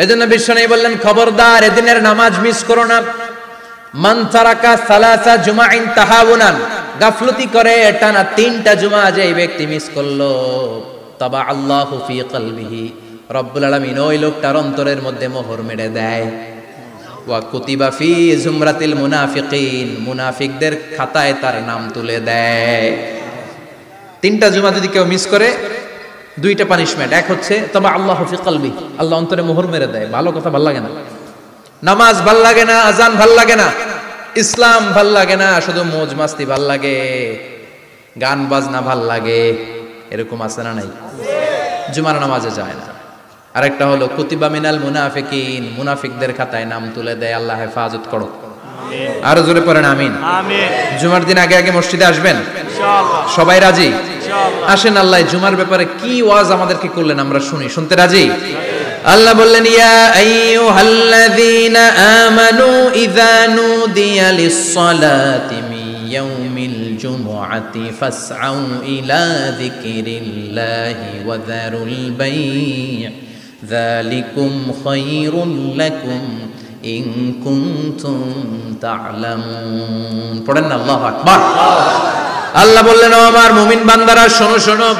এজন্য বিশ্বনবী বললেন, খবরদার এদিনের নামাজ মিস করো না। মান তারাকা সালাসা জুমাইন তাহাউনান, গাফলতি করে টানা 3টা জুমা যে ব্যক্তি মিস করলো, তাবা আল্লাহু ফি কলবিহি, রব্বুল আলামিন ওই লোকটার অন্তরের মধ্যে মোহর মেরে দেয়। ওয়া কুতিবা ফি জুমরাতিল মুনাফিকিন, মুনাফিকদের খাতায় তার নাম তুলে দেয়। 3টা জুমা যদি কেউ মিস করে, 2টা পানিশমেন্ট। এক হচ্ছে তবে আল্লাহ ফি কলবি, আল্লাহ অন্তরে মোহর মেরে দেয়। ভালো কথা ভাল লাগে না, নামাজ ভাল লাগে না, আজান ভাল লাগে না, ইসলাম ভাল লাগে না, শুধু মৌজ মাস্তি ভাল লাগে, গান বাজনা ভাল লাগে, এরকম আছে না নাই? জুমার নামাজে যায় না। আরেকটা হলো কুতিবা মিনাল মুনাফিকিন, মুনাফিকদের খাতায় নাম তুলে দেয়। আল্লাহ হেফাজত করো, আরো জোরে পড়েন আমিন। জুমার দিন আগে আগে মসজিদে আসবেন ইনশাআল্লাহ। সবাই রাজি? আসেন, আল্লাহ জুমার ব্যাপারে কি ওয়াজ আমাদেরকে করলেন আমরা শুনি। শুনতে রাজি? আল্লাহ বললেন, ইয়া আইয়ুহাল্লাযীনা আমানু ইযা নুদিয়া লিস-সালাতি মিন ইয়াউমিল জুমআতি ফাসআউ ইলা যিকরিল্লাহি ওয়া যারুল বাই', যালিকুম খায়রুল লাকুম ইন কুনতুম তা'লামুন। পড়েন না আল্লাহু আকবার। আল্লাহ বললেন, ও আমার মুমিন বান্দারা শোনো শোনো।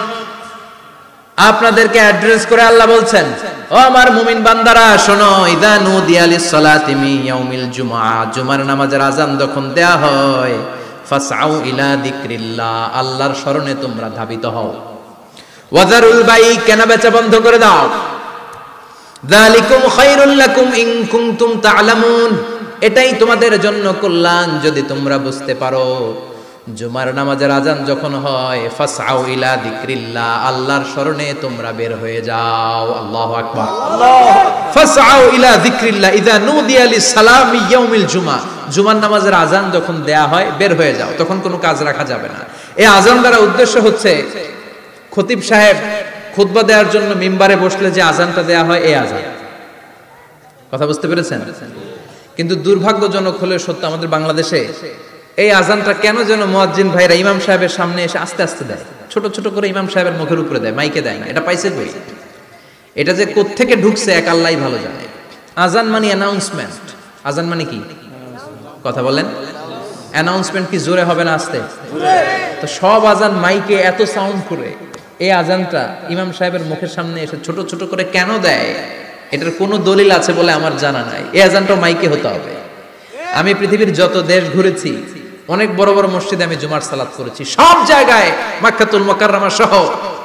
আপনাদেরকে অ্যাড্রেস করে আল্লাহ বলছেন, ও আমার মুমিন বান্দারা শোনো, ইযা নুদিয়া লিস-সালাতি মিন ইয়াউমিল জুমআ, জুমার নামাজের আযান যখন দেয়া হয়, ফাসআউ ইলা যিকরিল্লাহ, আল্লাহর স্মরণে তোমরা ধাবিত হও। ওয়া যারুল বাই', কেনা বেচা বন্ধ করে দাও। যালিকুম খায়রুল লাকুম ইন কুনতুম তা'লামুন, এটাই তোমাদের জন্য কল্যাণ যদি তোমরা বুঝতে পারো। জুমার নামাজের আযান যখন হয়, ফাসআউ ইলা যিকরিল্লাহ, আল্লাহর স্মরণে তোমরা বের হয়ে যাও। আল্লাহু আকবার। ফাসআউ ইলা যিকরিল্লাহ ইযা নুদিয়া লিস-সালামি ইয়াউমিল জুমআ, জুমার নামাজের আযান যখন দেয়া হয় বের হয়ে যাও, তখন কোনো কাজ রাখা যাবে না। এই আযান দ্বারা উদ্দেশ্য হচ্ছে খতিব সাহেব খুতবা দেওয়ার জন্য মিম্বারে বসলে যে আযানটা দেয়া হয়, এই আযান। কথা বুঝতে পেরেছেন? কিন্তু দুর্ভাগ্যজনক হলে সত্য, আমাদের বাংলাদেশে এই আযানটা কেন যেন মুয়াজ্জিন ভাইরা ইমাম সাহেবের সামনে এসে আস্তে আস্তে দেয়, ছোট ছোট করে ইমাম সাহেবের মুখের উপরে দেয়, মাইকে দেয় না। এটা পাইছে কই? এটা যে কোত্থেকে ঢুকছে এক আল্লাহই ভালো জানে। আযান মানে অ্যানাউন্সমেন্ট। আযান মানে কি? কথা বলেন। অ্যানাউন্সমেন্ট কি জোরে হবে না আস্তে? তো সব আযান মাইকে এত সাউন্ড করে, এই আযানটা ইমাম সাহেবের মুখের সামনে এসে ছোট ছোট করে কেন দেয়? এটার কোনো দলিল আছে বলে আমার জানা নাই। এই আযানটা মাইকে হতে হবে। আমি পৃথিবীর যত দেশ ঘুরেছি, অনেক বড় বড় মসজিদে আমি জুমার সালাত করেছি, সব জায়গায় মক্কাতুল মুকাররমা সহ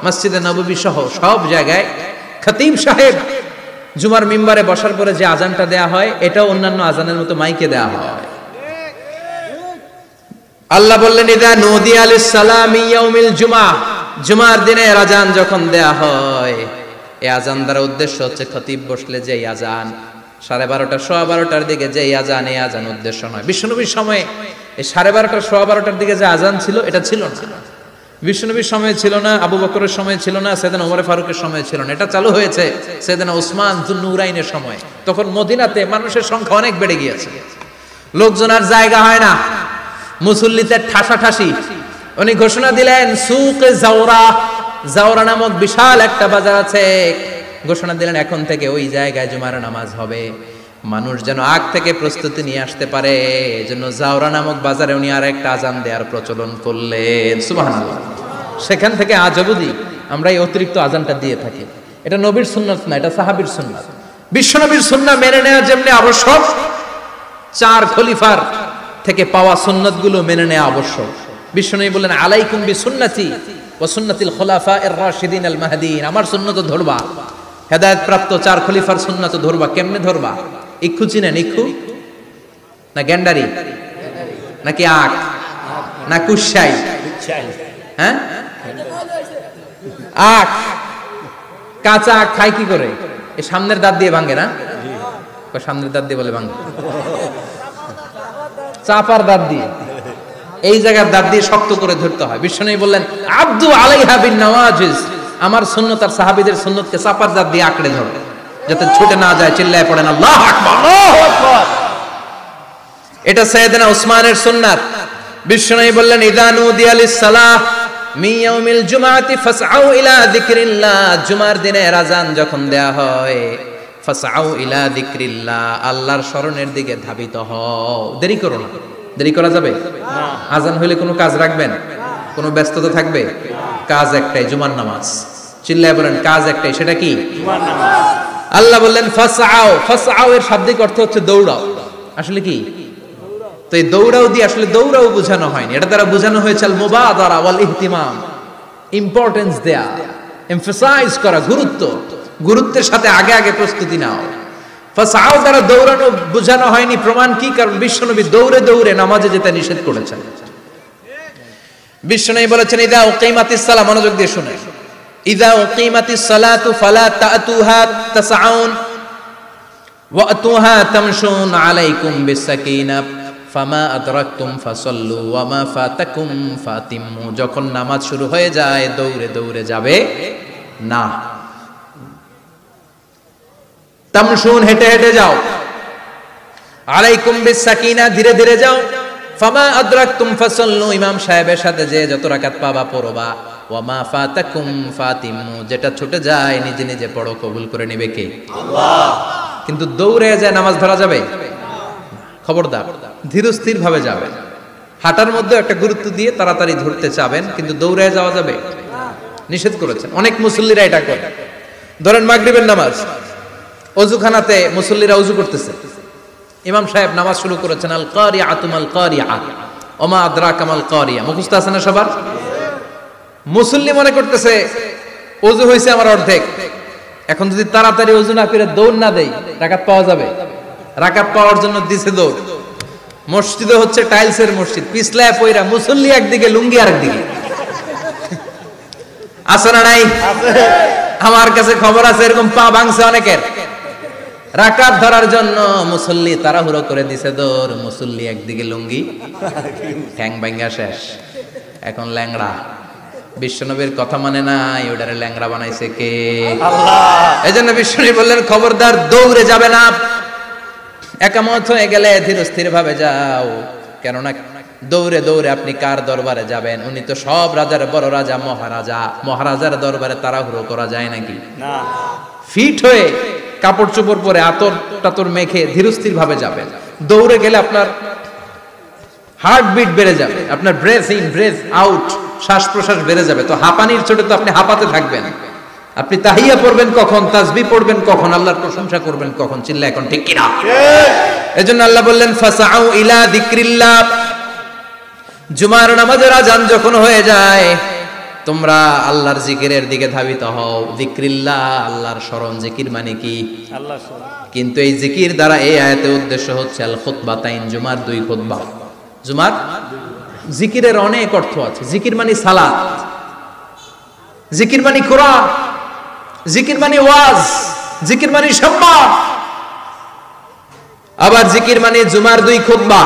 মসজিদে নববী সহ সব জায়গায় খতিব সাহেব জুমার মিম্বারে বসার পরে যে আযানটা দেয়া হয়, এটাও অন্যান্য আযানের মতো মাইকে দেয়া হয়। আল্লাহ বললেন, ইযা নুদিয়া লিস-সালামি ইয়াউমিল জুমআ, জুমার দিনে আযান যখন দেয়া হয়, এই আযান দ্বারা উদ্দেশ্য হচ্ছে খতিব বসলে যে আযান 12:30 12:15 দিকে যে আযান, এই আযান উদ্দেশ্য নয়। বিশ্বনবীর সময়ে এই 12:30 12:15 দিকে যে আযান ছিল, এটা ছিল না। বিশ্বনবীর সময় ছিল না, আবু বকরের সময় ছিল না, সাইয়েদনা ওমর ফারুকের সময় ছিল না। এটা চালু হয়েছে সাইয়েদনা উসমান যুন্নুরাইনের সময়। তখন মদিনাতে মানুষের সংখ্যা অনেক বেড়ে গিয়েছে, লোকজন আর জায়গা হয় না, মুসল্লিতে ঠাসাঠাসি। উনি ঘোষণা দিলেন, সুকে জাওরা, জাওরা নামক বিশাল একটা বাজার আছে, ঘোষণা দিলেন এখন থেকে ওই জায়গায় জুমার নামাজ হবে। মানুষ যেন আগ থেকে প্রস্তুতি নিয়ে আসতে পারে, এজন্য জাওরা নামক বাজারে উনি আর একটা আযান দেওয়ার প্রচলন করলেন। সুবহানাল্লাহ। সেখান থেকে আজ অবধি আমরা এই অতিরিক্ত আযানটা দিয়ে থাকি। এটা নবীর সুন্নাত না, এটা সাহাবীর সুন্নাত। বিশ্বনবীর সুন্নাহ মেনে নেওয়া যেমনি আবশ্যক, 4 খলিফার থেকে পাওয়া সুন্নাতগুলো মেনে নেওয়া আবশ্যক। বিশ্বনবী বললেন, আলাইকুম বিসুন্নতি ওয়া সুন্নাতিল খুলাফায়ে রাশিদিন আল মাহদিয়িন, আমার সুন্নাত ধরবা। হেদায়েত প্রাপ্ত 4 খলিফার সুন্নাত ধরবা। কেমনে ধরবা? ইক্ষু চিনেন? ইক্ষু না গ্যান্ডারি নাকি আখ না কুশাই? হ্যাঁ, আখ। কাঁচা আখ খায় কি করে? এই সামনের দাঁত দিয়ে ভাঙে না? সামনের দাঁত দিয়ে বলে ভাঙে, চাপার দাঁত দিয়ে, এই জায়গার দাঁত দিয়ে শক্ত করে ধরতে হয়। বিশ্বনবী বললেন, আব্দু আলাইহা বিন নওয়াজিজ, আমার সুন্নাত আর সাহাবীদের সুন্নাতকে চাপার দাঁত দিয়ে আঁকড়ে ধরো, যাতে ছুটে না যায়। চিল্লায় পড়েন আল্লাহু আকবার। আল্লাহু আকবার। এটা সাইয়েদনা উসমানের সুন্নাত। বিশ্বনবী বললেন, ইযা নুদিয়া লিস-সালাহ মিন ইয়াউমিল জুমআতি ফাসআউ ইলা যিকরিল্লাহ, জুমার দিনে আযান যখন দেয়া হয়, ফাসআউ ইলা যিকরিল্লাহ, আল্লাহর স্মরণের দিকে ধাবিত হও। দেরি করো না। দেরি করা যাবে না। আজান হইলে কোনো কাজ রাখবেন? কোনো ব্যস্ততা থাকবে? কাজ একটাই, জুমার নামাজ। চিল্লায় বলেন কাজ একটাই, সেটা কি? জুমার নামাজ। আল্লাহ বললেন ফাসআউ, ফাসআউ এর শাব্দিক অর্থ হচ্ছে দৌড়াও। আসলে কি? তো এই দৌড়াও দিয়ে আসলে দৌড়াও বোঝানো হয়নি, এটা দ্বারা বোঝানো হয়েছে আল মুবাদারা ওয়াল ইহতিমাম, ইম্পর্টেন্স দেয়া, এমফাসাইজ করা, গুরুত্বের সাথে আগে আগে প্রস্তুতি নাও। ফাসআউ দ্বারা দৌড়ানো বোঝানো হয়নি। প্রমাণ কি? কারণ বিশ্বনবী দৌড়ে দৌড়ে নামাজে যেতে নিষেধ করেছেন। বিশ্বনবী বলেছেন ইদা উকিমাতিস সালাহ, মনোযোগ দিয়ে শুনেন, ইদা উকিমাতিস সালাতু ফালা তাতুহা তাসআউন ওয়া আতুহা তামশুন আলাইকুম বিসাকিনা ফামা আদরাকতুম ফাসাল্লু ওয়া মা ফাতাকুম ফাতিম্মু। যখন নামাজ শুরু হয়ে যায় দৌড়ে দৌড়ে যাবে না। তামশুন, হেঁটে হেঁটে যাও। আলাইকুম বিসাকিনা, ধীরে ধীরে যাও। ফামা আদরাকতুম ফাসাল্লু, ইমাম সাহেবের সাথে যে যত রাকাত পাবা পড়বা। ওয়া মা ফাতাকুম ফাতিম্মু, যেটা ছুটে যায় নিজে নিজে পড়ো, কবুল করে নেবে কে? আল্লাহ। কিন্তু দৌড়ে যায় নামাজ ধরা যাবে? খবরদার, ধীরস্থির ভাবে যাবে। হাঁটার মধ্যে একটা গুরুত্ব দিয়ে তাড়াতাড়ি ধরতে চাবেন, কিন্তু দৌড়ে যাওয়া যাবে? নিষেধ করেছেন। অনেক মুসল্লিরা এটা করে। ধরেন মাগরিবের নামাজ, অজুখানাতে মুসল্লিরা ওযু করতেছে, ইমাম সাহেব নামাজ শুরু করেছেন আল কারিআতু মাল কারিআ ওমা আদরাকা মাল কারিআ, মুখস্থ আছে না সবার? মুসল্লি মনে করতেছে ওযু হয়েছে আমার অর্ধেক, এখন যদি তাড়াতাড়ি ওযু না করে দৌড় না দেই রাকাত পাওয়া যাবে? রাকাত পাওয়ার জন্য দিছে দৌড়। মসজিদে হচ্ছে টাইলসের মসজিদ, পিছলায় পয়রা মুসল্লি একদিকে, লুঙ্গি আরেকদিকে। আছে না নাই? আমার কাছে খবর আছে এরকম পা ভাঙছে অনেকের। রাকাত ধরার জন্য মুসল্লি তাড়াহুড়ো করে দিছে দৌড়, মুসল্লি একদিকে লুঙ্গি, ঠ্যাং ভাঙা শেষ, এখন ল্যাংড়া। বিশ্বনবীর কথা মানে নাই, ওটারে ল্যাংড়া বানাইছে কে? আল্লাহ। এজন্য বিশ্বনবী বললেন খবরদার দৌড়ে যাবে না। একামত হয়ে গেলে ধীরস্থির ভাবে যাও, কেননা দৌড়ে দৌড়ে আপনি কার দরবারে যাবেন? উনি তো সব রাজার বড় রাজা, মহারাজা। মহারাজার দরবারে তাড়াহুড়ো করা যায় নাকি? না। ফিট হয়ে কাপড় চোপড় পরে আতর টাতর মেখে ধীরস্থির ভাবে যাবেন। দৌড়ে গেলে আপনার হার্টবিট বেড়ে যাবে, আপনার ব্রেথ ইন ব্রেথ আউট, শ্বাস প্রশ্বাস বেড়ে যাবে। তো হাঁপানির চোটে তো আপনি হাঁপাতে থাকবেন। আপনি তাহিয়া পড়বেন কখন, তাসবিহ পড়বেন কখন, আল্লাহর প্রশংসা করবেন কখন? চিল্লা এখন ঠিক কিনা? এজন্য আল্লাহ বললেন ফাসআউ ইলা যিকরিল্লাহ, জুমার নামাজের আজান যখন হয়ে যায় তোমরা আল্লাহর জিকিরের দিকে ধাবিত হও। যিকরিল্লাহ, আল্লাহর স্মরণ। জিকির মানে কি? আল্লাহর স্মরণ। কিন্তু এই জিকির দ্বারা এই আয়াতের উদ্দেশ্য হচ্ছে আল খুতবাতাইন, জুমার দুই খুতবা। জুমার জিকিরের অনেক অর্থ আছে। জিকির মানে সালাত, জিকির মানে কোরআন, জিকির মানে ওয়াজ, জিকির মানে সম্মান। আবার জিকির মানে জুমার দুই খুতবা।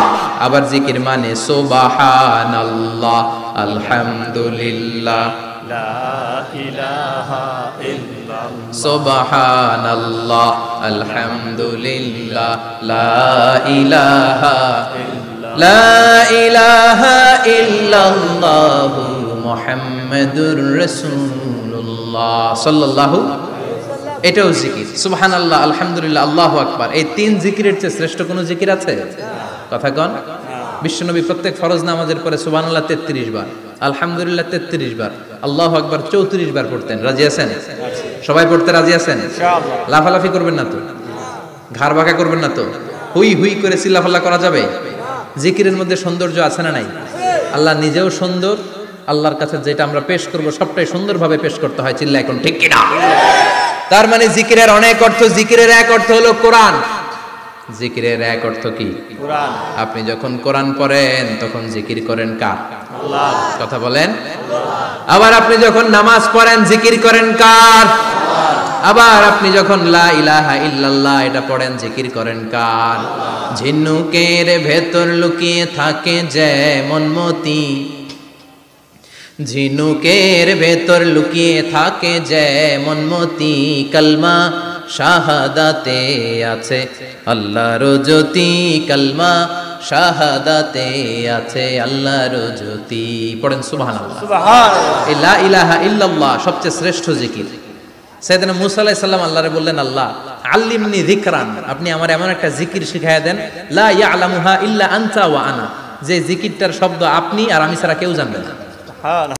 আবার জিকির মানে সুবহানাল্লাহ, আলহামদুলিল্লাহ, লা ইলাহা ইল্লাল্লাহ, সুবহানাল্লাহ, আলহামদুলিল্লাহ, লা ইলাহা ইল্লাল্লাহ, লা ইলাহা ইল্লাল্লাহ, মুহাম্মাদুর রাসূলুল্লাহ সাল্লাল্লাহু। এটাও জিকির। সুবহানাল্লাহ, আলহামদুলিল্লাহ, আল্লাহু আকবার। এই তিন জিকিরের চেয়ে শ্রেষ্ঠ কোনো জিকির আছে? কথা কন। বিশ্বনবী প্রত্যেক ফরজ নামাজের পরে সুবহানাল্লাহ 33 বার, আলহামদুলিল্লাহ 33 বার, আল্লাহু আকবার 34 বার পড়তেন। রাজি আছেন? সবাই পড়তে রাজি আছেন? ইনশাআল্লাহ। লাফালাফি করবেন না তো? ঘাড় বাঁকা করবেন না তো? হুই হুই করে চিল্লাফাল্লা করা যাবে? জিকিরের মধ্যে সৌন্দর্য আছে না নাই? আল্লাহ নিজেও সুন্দর। আল্লাহর কাছে যেটা আমরা পেশ করব সবটাই সুন্দরভাবে পেশ করতে হয়। চিল্লা এখন ঠিক কিনা? তার মানে জিকিরের অনেক অর্থ। জিকিরের এক অর্থ হলো কোরআন। জিকিরের এক অর্থ কি? কোরআন। আপনি যখন কোরআন পড়েন তখন জিকির করেন কার? আল্লাহ। কথা বলেন। আবার আপনি যখন নামাজ পড়েন জিকির করেন কার? আল্লাহ। আবার আপনি যখন লা ইলাহা ইল্লাল্লাহ এটা পড়েন জিকির করেন কার? আল্লাহ। ঝিনুকের ভেতর লুকিয়ে থাকে যেমন মতি, ঝিনুকের ভেতর লুকিয়ে থাকে যেমন মতি, কালমা শাহাদাতে আছে আল্লাহর জ্যোতি, কালমা শাহাদাতে আছে আল্লাহর জ্যোতি। পড়েন সুবহানাল্লাহ। সুবহানাল্লাহ। লা ইলাহা ইল্লাল্লাহ সবচেয়ে শ্রেষ্ঠ জিকির। সাইয়েদনা মুসা আলাইহিস সালাম আল্লাহরে বললেন, আল্লাহ আল্লিমনি যিকরান, আপনি আমার এমন একটা জিকির শিখাইয়া দেন, লা ইয়ালামুহা ইল্লা আনতা ওয়া আনা, যে জিকিরটার শব্দ আপনি আর আমি ছাড়া কেউ জানবে না।